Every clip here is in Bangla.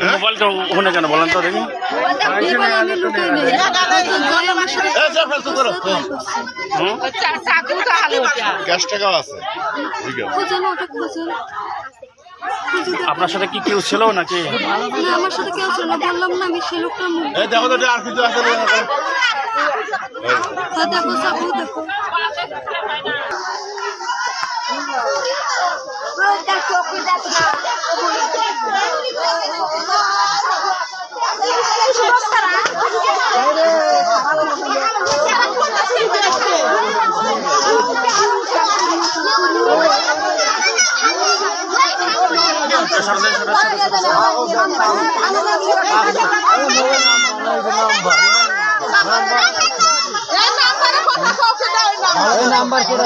মোবাইলটা ওখানে কেন বলেন তো দেখি আপনার সাথে কি কেউ ছিল নাকি? আমার সাথে কেউ ছিল না, বললাম না আমি সে লোকটা দেখো তো আর কিছু আছে দেখো চাকু দেখো নাম্বার করে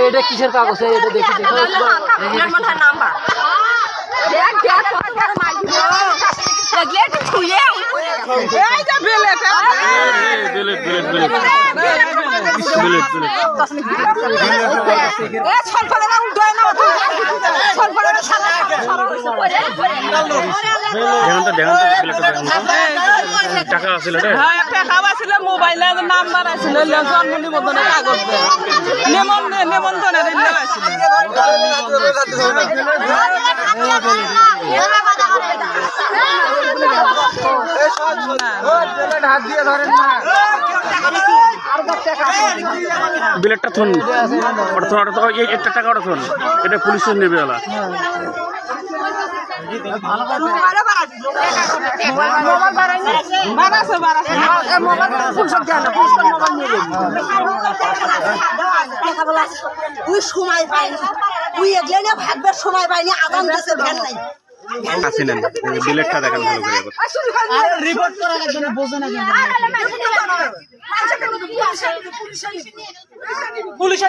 এটা কিসের কাগজ? এটা দেখি দেখি নাম্বার টাকা আছিল মোবাইলে নাম্বার আছিল জন্ম নিবন্ধনের কাগজ নিবন্ধনের বিলেটটা থন একটা টাকা ওটা থন, এটা পুলিশের নেবে ওলা। সময় পাইনি তুই এগলে না ভাগবার সময় পাইনি আগাম দেশের ভ্যান নাই আসেন বিলেটটা দেখেন ভালো করে রিপোর্ট করা লাগবে না, বোঝে না পুলিশ